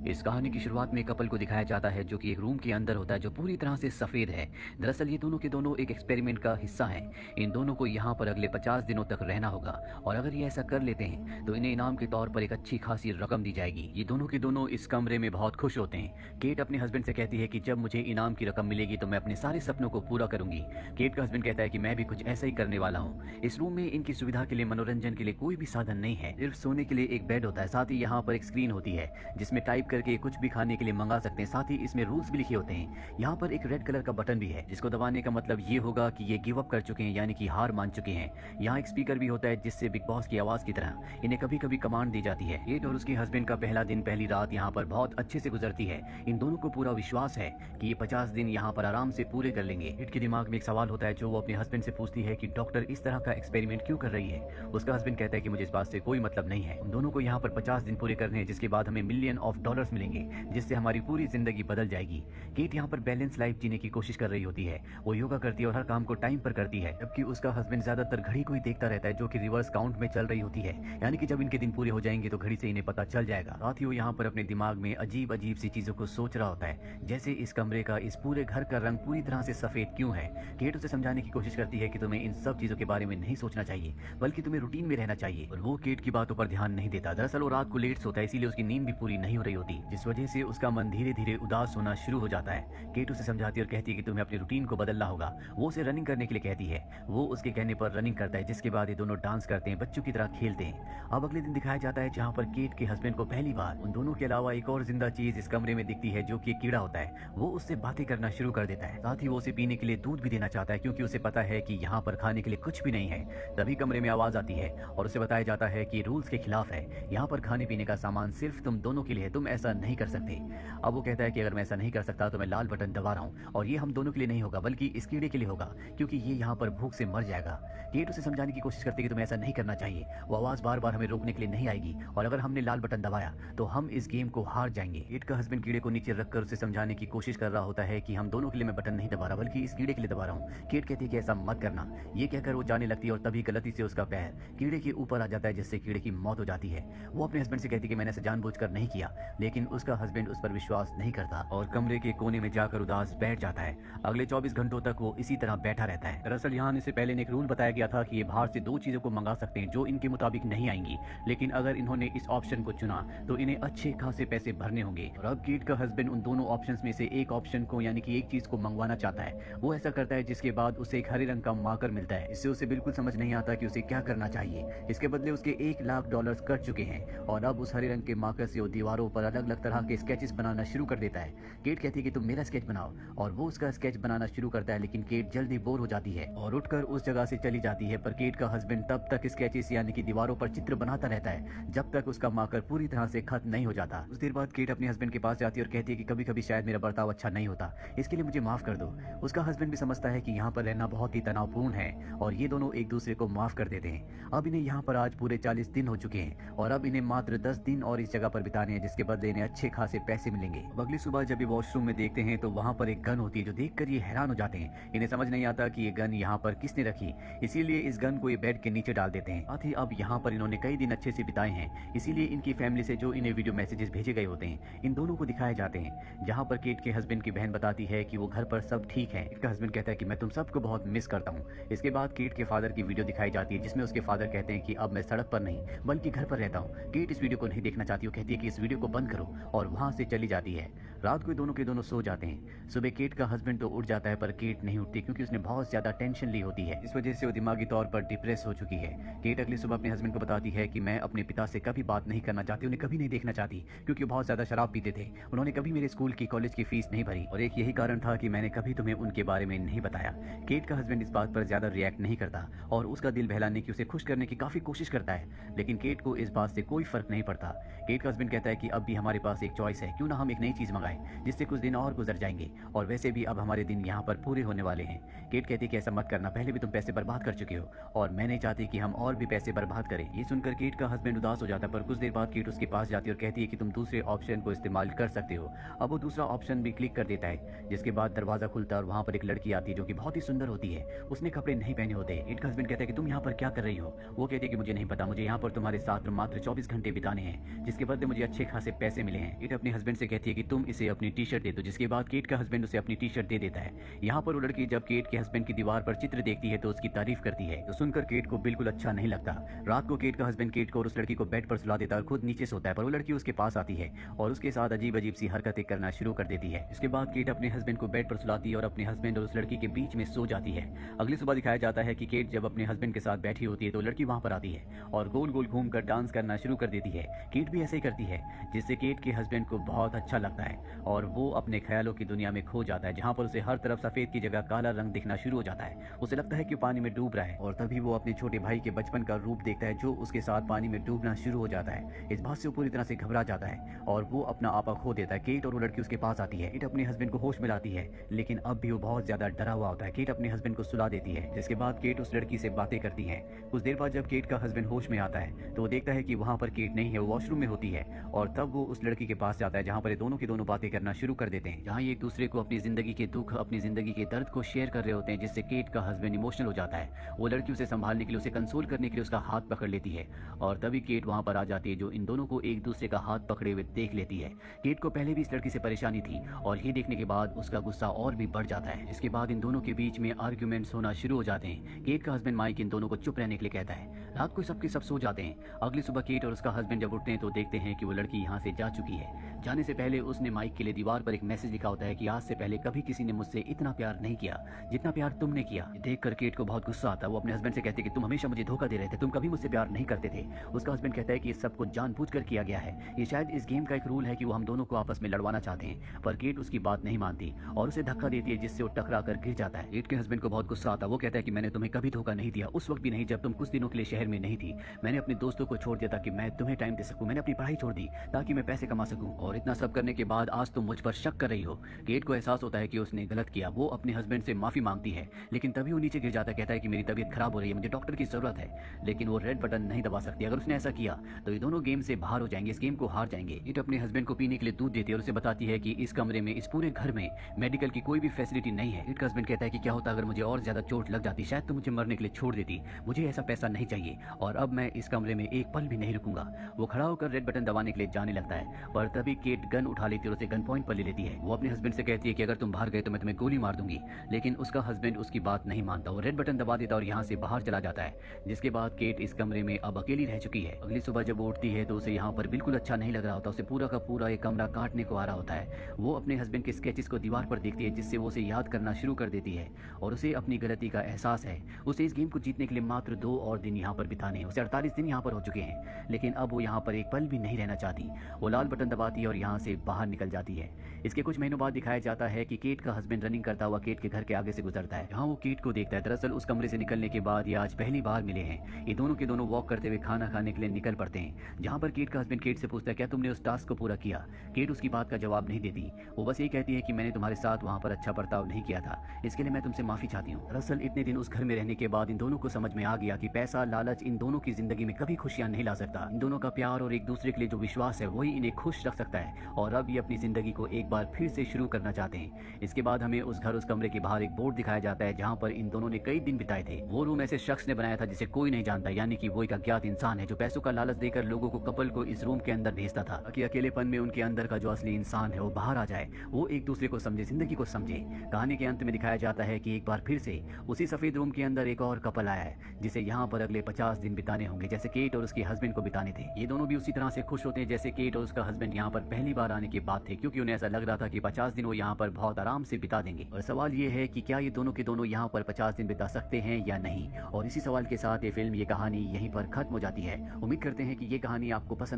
इस कहानी की शुरुआत में कपल को दिखाया जाता है जो कि एक रूम के अंदर होता है जो पूरी तरह से सफेद है। दरअसल ये दोनों के दोनों एक एक्सपेरिमेंट का हिस्सा हैं। इन दोनों को यहाँ पर अगले 50 दिनों तक रहना होगा और अगर ये ऐसा कर लेते हैं तो इन्हें इनाम के तौर पर एक अच्छी खासी रकम दी जाएगी। ये दोनों के दोनों इस कमरे में बहुत खुश होते हैं। केट अपने हस्बैंड से कहती है कि जब मुझे इनाम की रकम मिलेगी तो मैं अपने सारे सपनों को पूरा करूंगी। केट का हस्बैंड कहता है कि मैं भी कुछ ऐसा ही करने वाला हूँ। इस रूम में इनकी सुविधा के लिए मनोरंजन के लिए कोई भी साधन नहीं है, सिर्फ सोने के लिए एक बेड होता है। साथ ही यहाँ पर एक स्क्रीन होती है जिसमें टाइप करके कुछ भी खाने के लिए मंगा सकते हैं। साथ ही इसमें रूल्स भी लिखे होते हैं। यहाँ पर एक रेड कलर का बटन भी है जिसको दबाने का मतलब ये होगा कि ये गिव अप कर चुके हैं, यानी कि हार मान चुके हैं। यहाँ एक स्पीकर भी होता है जिससे बिग बॉस की आवाज की तरह इन्हें कभी कभी कमांड दी जाती है। केट और उसके हस्बैंड का पहला दिन पहली रात यहाँ पर बहुत अच्छे से गुजरती है। इन दोनों को पूरा विश्वास है कि ये 50 दिन यहाँ पर आराम से पूरे कर लेंगे। केट के दिमाग में एक सवाल होता है जो वो अपने हस्बैंड से पूछती है कि डॉक्टर इस तरह का एक्सपेरिमेंट क्यों कर रही है। उसका हस्बैंड कहता है कि मुझे इस बात से कोई मतलब नहीं है, उन दोनों को यहाँ पर 50 दिन पूरे करने हैं जिसके बाद हमें $1,000,000 मिलेंगे जिससे हमारी पूरी जिंदगी बदल जाएगी। केट यहाँ पर बैलेंस लाइफ जीने की कोशिश कर रही होती है। वो योगा करती है और हर काम को टाइम पर करती है, जबकि उसका हस्बैंड ज्यादातर घड़ी को ही देखता रहता है जो कि रिवर्स काउंट में चल रही होती है, यानी कि जब इनके दिन पूरे हो जाएंगे तो घड़ी से इन्हें पता चल जाएगा। साथ ही वो यहाँ पर अपने दिमाग में अजीब अजीब सी चीजों को सोच रहा होता है, जैसे इस कमरे का, इस पूरे घर का रंग पूरी तरह से सफेद क्यों है। केट उसे समझाने की कोशिश करती है कि तुम्हें इन सब चीजों के बारे में नहीं सोचना चाहिए बल्कि तुम्हें रूटीन में रहना चाहिए, और वो केट की बातों पर ध्यान नहीं देता। दरअसल वो रात को लेट सोता है, इसीलिए उसकी नींद भी पूरी नहीं हो रही होती, जिस वजह से उसका मन धीरे धीरे उदास होना शुरू हो जाता है। केट उसे समझाती और कहती है कि तुम्हें अपनी रूटीन को बदलना होगा। वो उसे रनिंग करने के लिए कहती है। वो उसके कहने पर रनिंग करता है, जिसके बाद ये दोनों डांस करते हैं, बच्चों की तरह खेलते हैं। अब अगले दिन दिखाया जाता है जहाँ पर केट के हस्बैंड को पहली बार उन दोनों के अलावा एक और जिंदा चीज इस कमरे में दिखती है जो कि एक कीड़ा होता है। वो उससे बातें करना शुरू कर देता है। साथ ही वो उसे पीने के लिए दूध भी देना चाहता है क्योंकि उसे पता है कि यहाँ पर खाने के लिए कुछ भी नहीं है। तभी कमरे में आवाज आती है और उसे बताया जाता है कि रूल्स के खिलाफ है, यहाँ पर खाने पीने का सामान सिर्फ तुम दोनों के लिए है, तुम ऐसा नहीं कर सकते। अब वो कहता है कि अगर मैं ऐसा नहीं कर सकता तो मैं लाल बटन दबा रहा हूँ और ये हम दोनों के लिए नहीं होगा बल्कि इस कीड़े के लिए होगा क्योंकि ये यहाँ पर भूख से मर जाएगा। केट उसे समझाने की कोशिश करती है कि तुम्हें ऐसा नहीं करना चाहिए, वो आवाज बार बार हमें रोकने के लिए नहीं आएगी और अगर हमने लाल बटन दबाया तो हम इस गेम को हार जाएंगे। केट का हस्बैंड कीड़े को नीचे रखकर उसे समझाने की कोशिश कर रहा होता है कि हम दोनों के लिए मैं बटन नहीं दबा रहा बल्कि इस कीड़े के लिए दबा रहा हूँ। केट कहती है कि ऐसा मत करना। ये कहकर वो जाने लगती है और तभी गलती से उसका पैर कीड़े के ऊपर आ जाता है जिससे कीड़े की मौत हो जाती है। वो अपने हस्बैंड से कहती है कि मैंने ऐसा जानबूझकर नहीं किया, लेकिन उसका हस्बैंड उस पर विश्वास नहीं करता और कमरे के कोने में जाकर उदास बैठ जाता है। अगले 24 घंटों तक वो इसी तरह बैठा रहता है। दरअसल यहाँ आने से पहले एक रूल बताया गया था कि ये बाहर से 2 चीजों को मंगा सकते हैं जो इनके मुताबिक नहीं आएंगी, लेकिन अगर इन्होंने इस ऑप्शन को चुना तो इन्हें अच्छे खासे पैसे भरने होंगे। और अब केट का हस्बैंड उन दोनों ऑप्शंस में से एक ऑप्शन को, यानी कि एक चीज को मंगवाना चाहता है। वो ऐसा करता है जिसके बाद उसे एक हरे रंग का मार्कर मिलता है। इससे उसे बिल्कुल समझ नहीं आता कि उसे क्या करना चाहिए। इसके बदले उसके $1,00,000 कट चुके हैं और अब उस हरे रंग के मार्कर से वो दीवारों पर अलग अलग तरह के स्केचेस बनाना शुरू कर देता है। केट कहती है कि तुम मेरा स्केच बनाओ और वो उसका स्केच बनाना शुरू करता है, लेकिन केट जल्दी बोर हो जाती है और उठकर उस जगह से चली जाती है। पर केट का हस्बैंड तब तक स्केचेस यानी कि दीवारों पर चित्र बनाता रहता है जब तक उसका मार्कर पूरी तरह से खत्म नहीं हो जाता। कुछ देर बाद केट अपने हस्बैंड के पास जाती है और कहती है कि कभी कभी शायद मेरा बर्ताव अच्छा नहीं होता, इसके लिए मुझे माफ कर दो। उसका हस्बैंड भी समझता है कि यहाँ पर रहना बहुत ही तनावपूर्ण है और ये दोनों एक दूसरे को माफ कर देते हैं। अब इन्हें यहाँ पर आज पूरे 40 दिन हो चुके हैं और अब इन्हें मात्र 10 दिन और इस जगह पर बिताने हैं जिसके बदले इन्हें अच्छे खासे पैसे मिलेंगे। अगली सुबह जब ये वॉशरूम में देखते हैं तो वहाँ पर एक गन होती है जो देखकर ये हैरान हो जाते हैं। इन्हें समझ नहीं आता कि ये गन यहाँ पर किसने रखी, इसीलिए इस गन को ये बेड के नीचे डाल देते हैं। साथ ही अब यहाँ पर इन्होंने कई दिन अच्छे से बिताए हैं, इसीलिए इनकी फैमिली से जो इन्हें वीडियो मैसेजेस भेजे गए होते हैं इन दोनों को दिखाए जाते हैं, जहाँ पर केट के हस्बैंड की बहन बताती है कि वो घर पर सब ठीक है। केट का हस्बैंड कहता है कि मैं तुम सबको बहुत मिस करता हूँ। इसके बाद केट के फादर की वीडियो दिखाई जाती है जिसमें उसके फादर कहते हैं कि अब मैं सड़क पर नहीं बल्कि घर पर रहता हूँ। केट इस वीडियो को नहीं देखना चाहती, वो कहती है कि इस वीडियो को बंद करो और वहाँ से चली जाती है। रात को दोनों के दोनों सो जाते हैं। सुबह केट का हस्बैंड तो उठ जाता है पर केट नहीं उठती क्योंकि उसने बहुत ज्यादा टेंशन ली होती है। इस वजह से वो दिमागी तौर पर डिप्रेस हो चुकी है। केट अगली सुबह अपने हस्बैंड को बताती है कि मैं अपने पिता से कभी बात नहीं करना चाहती, उन्हें कभी नहीं देखना चाहती क्योंकि वो बहुत ज्यादा शराब पीते थे। उन्होंने कभी मेरे स्कूल की कॉलेज की फीस नहीं भरी और एक यही कारण था कि मैंने कभी तुम्हें उनके बारे में नहीं बताया। केट का हस्बैंड इस बात पर ज्यादा रिएक्ट नहीं करता और उसका दिल बहलाने की, उसे खुश करने की काफी कोशिश करता है, लेकिन केट को इस बात से कोई फर्क नहीं पड़ता। केट का हस्बैंड कहता है कि अब भी हमारे पास एक चॉइस है, क्यों ना हम एक नई चीज मंगाएं जिससे कुछ दिन और गुजर जाएंगे और वैसे भी अब हमारे दिन यहाँ पर पूरे होने वाले हैं। केट कहती है कि ऐसा मत करना, पहले भी तुम पैसे बर्बाद कर चुके हो और मैं नहीं चाहती कि हम और भी पैसे बर्बाद करें। ये सुनकर केट का हस्बैंड उदास हो जाता है, पर कुछ देर बाद केट उसके पास जाती है और कहती है कि तुम दूसरे ऑप्शन को इस्तेमाल कर सकते हो। अब वो दूसरा ऑप्शन भी क्लिक कर देता है, जिसके बाद दरवाजा खुलता है और वहाँ पर एक लड़की आती है जो कि बहुत ही सुंदर होती है। उसने कपड़े नहीं पहने होते। केट का हस्बैंड कहता है कि तुम यहाँ पर क्या कर रही हो। वो कहती है कि मुझे नहीं पता, मुझे यहाँ पर तुम्हारे साथ मात्र 24 घंटे बिताने हैं जिसके बदले मुझे अच्छे खासे पैसे मिले हैं। केट अपने हस्बैंड से कहती है कि तुम इसे अपनी टी शर्ट दे दो, जिसके बाद केट का हस्बैंड उसे अपनी टी शर्ट दे देता है। यहाँ पर वो लड़की जब केट के हस्बैंड की दीवार पर चित्र देखती है तो उसकी तारीफ करती है, तो सुनकर केट को बिल्कुल अच्छा नहीं लगता। रात को केट का हस्बैंड केट को और उस लड़की को बेड पर सुला देता है और खुद नीचे सोता है, पर वो लड़की उसके पास आती है और उसके साथ अजीब अजीब सी हरकतें करना शुरू कर देती है। इसके बाद केट अपने हस्बैंड को बेड पर सुलाती है और अपने हस्बैंड और उस लड़की के बीच में सो जाती है। अगली सुबह दिखाया जाता है कि केट जब अपने हस्बैंड के साथ बैठी होती है तो लड़की वहां पर आती है और गोल गोल घूमकर डांस करना शुरू कर देती है। केट भी ऐसे ही करती है, जिससे केट के हस्बैंड को बहुत अच्छा लगता है और वो अपने ख्यालों की दुनिया में खो जाता है, जहां पर उसे हर तरफ सफेद की जगह काला रंग दिखना शुरू हो जाता है। उसे लगता है कि पानी में डूब रहा है और तभी वो अपने छोटे भाई के बचपन का रूप देखता है जो उसके साथ पानी में डूबना शुरू हो जाता है। इस बात से वो पूरी तरह से घबरा जाता है और वो अपना आपा खो देता है। केट और वो लड़की उसके पास आती है। केट अपने हस्बैंड को होश में लाती है, लेकिन अब भी वो बहुत ज्यादा डरा हुआ होता है। केट अपने हस्बैंड को सुला देती है, जिसके बाद केट उस लड़की से बातें करती है। कुछ देर बाद जब केट का हस्बैंड होश में आता है तो वो देखता है कि वहां पर केट नहीं है, वो वॉशरूम में होती है और तब वो उस लड़की के पास जाता है जहां पर ये दोनों की दोनों बातें करना शुरू कर देते हैं, जहां ये एक दूसरे को अपनी जिंदगी के दुख, अपनी जिंदगी के दर्द को शेयर कर रहे होते हैं, जिससे केट का हस्बैंड इमोशनल हो जाता है। वो लड़की उसे संभालने के लिए, उसे कंसोल करने के लिए उसका हाथ पकड़ लेती है और तभी केट वहां पर आ जाती है, जो इन दोनों को एक दूसरे का हाथ पकड़े हुए देख लेती है। केट को पहले भी इस लड़की से परेशानी थी और ये देखने के बाद उसका गुस्सा और भी बढ़ जाता है। इसके बाद इन दोनों के बीच में आर्ग्यूमेंट्स होना शुरू हो जाते हैं। केट का हस्बैंड माइक इन दोनों को चुप रहने के लिए कहता है। रात को सबके सब सो जाते हैं। अगली सुबह केट और उसका हस्बैंड जब उठते हैं तो देखते हैं कि वो लड़की यहाँ से जा चुकी है। जाने से पहले उसने माइक के लिए दीवार पर एक मैसेज लिखा होता है कि आज से पहले कभी किसी ने मुझसे इतना प्यार नहीं किया जितना प्यार तुमने किया। देखकर केट को बहुत गुस्सा आता है। वो अपने हस्बैंड से कहती है कि तुम हमेशा मुझे धोखा दे रहे थे, तुम कभी मुझसे प्यार नहीं करते थे। उसका हस्बैंड कहता है कि इस सब कुछ जानबूझकर किया गया है, ये शायद इस गेम का एक रूल है कि वो हम दोनों को आपस में लड़वाना चाहते हैं। पर केट उसकी बात नहीं मानती और उसे धक्का देती है, जिससे वो टकरा कर गिर जाता है। केट के हस्बैंड को बहुत गुस्सा आता है। वो कहता है कि मैंने तुम्हें कभी धोखा नहीं दिया, उस वक्त भी नहीं जब तुम कुछ दिनों के लिए शहर में नहीं थी। मैंने अपने दोस्तों को छोड़ दिया ताकि मैं तुम्हें टाइम दे सकूं, मैंने अपनी पढ़ाई छोड़ दी ताकि मैं पैसे कमा सकूं, और इतना सब करने के बाद आज तुम मुझ पर शक कर रही हो। केट को एहसास होता है कि उसने गलत किया। वो अपने हस्बैंड से माफी मांगती है, लेकिन तभी वो नीचे गिर जाता है। कहता है कि मेरी तबीयत खराब हो रही है, मुझे डॉक्टर की जरूरत है, लेकिन वो रेड बटन नहीं दबा सकती। अगर उसने ऐसा किया तो ये दोनों गेम से बाहर हो जाएंगे, इस गेम को हार जाएंगे। केट अपने हस्बैंड को पीने के लिए दूध देती है और उसे बताती है कि इस कमरे में, इस पूरे घर में मेडिकल की कोई भी फैसिलिटी नहीं है। केट का हस्बैंड कहता है कि क्या होता अगर मुझे और ज्यादा चोट लग जाती, शायद तो मुझे मरने के लिए छोड़ देती। मुझे ऐसा पैसा नहीं चाहिए और अब मैं इस कमरे में एक पल भी नहीं रुकूंगा। वो खड़ा होकर रेड बटन दबाने के लिए जाने लगता है, पर तभी केट गन उठा लेती है और उसे गन पॉइंट पर ले लेती है। वो अपने हस्बैंड से कहती है कि अगर तुम बाहर गए तो मैं तुम्हें गोली मार दूंगी, लेकिन उसका हस्बैंड उसकी बात नहीं मानता। वो रेड बटन दबा देता और यहाँ से बाहर चला जाता है, जिसके बाद केट इस कमरे में अब अकेली रह चुकी है। अगली सुबह जब वो उठती है तो उसे यहाँ पर बिल्कुल अच्छा नहीं लग रहा होता। उसे पूरा का पूरा एक कमरा काटने को आ रहा होता है। वो अपने हस्बैंड के स्केचेस को दीवार पर देखती है, जिससे वो उसे याद करना शुरू कर देती है और उसे अपनी गलती का एहसास है। उसे इस गेम को जीतने के लिए मात्र 2 और दिन यहाँ पर बिताने, उसे 48 दिन यहाँ पर हो चुके हैं, लेकिन अब वो यहाँ पर एक पल भी नहीं रहना चाहती। वो लाल बटन दबाती है और यहाँ से बाहर निकल जाती है। इसके कुछ महीनों बाद दिखाया जाता है कि केट का हस्बैंड रनिंग करता हुआ केट के घर के आगे से गुजरता है, जहाँ वो केट को देखता है। दरअसल उस कमरे से निकलने के बाद ये आज पहली बार मिले हैं। ये दोनों के दोनों वॉक करते हुए खाना खाने के लिए निकल पड़ते हैं, जहाँ पर केट का हस्बैंड केट से पूछता है क्या तुमने उस टास्क को पूरा किया। केट उसकी बात का जवाब नहीं देती। वो बस ये कहती है कि मैंने तुम्हारे साथ वहाँ पर अच्छा बर्ताव नहीं किया था, इसके लिए मैं तुमसे माफी चाहती हूँ। दरअसल इतने दिन उस घर में रहने के बाद इन दोनों को समझ में आ गया कि पैसा, लालच इन दोनों की जिंदगी में कभी खुशियां नहीं ला सकता। इन दोनों का प्यार और एक दूसरे के लिए जो विश्वास है वही इन्हें खुश रख सकता है, और अब ये अपनी जिंदगी को एक बार फिर से शुरू करना चाहते हैं। इसके बाद हमें उस कमरे के बाहर एक बोर्ड दिखाया जाता है, जहाँ पर इन दोनों ने कई दिन बिताए थे। वो रूम ऐसे शख्स ने बनाया था जिसे कोई नहीं जानता, यानी कि वो एक अज्ञात इंसान है जो पैसों का लालच देकर लोगों को, कपल को इस रूम के अंदर भेजता था ताकि अकेलेपन में उनके अंदर का जो असली इंसान है वो बाहर आ जाए, वो एक दूसरे को समझे, जिंदगी को समझे। कहानी के अंत में दिखाया जाता है कि एक बार फिर से उसी सफेद रूम के अंदर एक और कपल आया है, जिसे यहाँ पर अगले 50 दिन बिताने होंगे, जैसे केट और उसके हस्बैंड को बिताने थे। ये दोनों भी उसी तरह से खुश होते हैं जैसे केट और उसका हस्बैंड यहाँ पर पहली बार आने के बाद थे, क्योंकि उन्हें ऐसा लग रहा था कि 50 दिन वो यहाँ पर बहुत आराम से बिता देंगे। और सवाल ये है कि क्या ये दोनों के दोनों यहाँ पर 50 दिन बिता सकते हैं या नहीं। और इसी सवाल के साथ ये फिल्म, ये कहानी यहीं पर खत्म हो जाती है। उम्मीद करते हैं कि ये कहानी आपको पसंद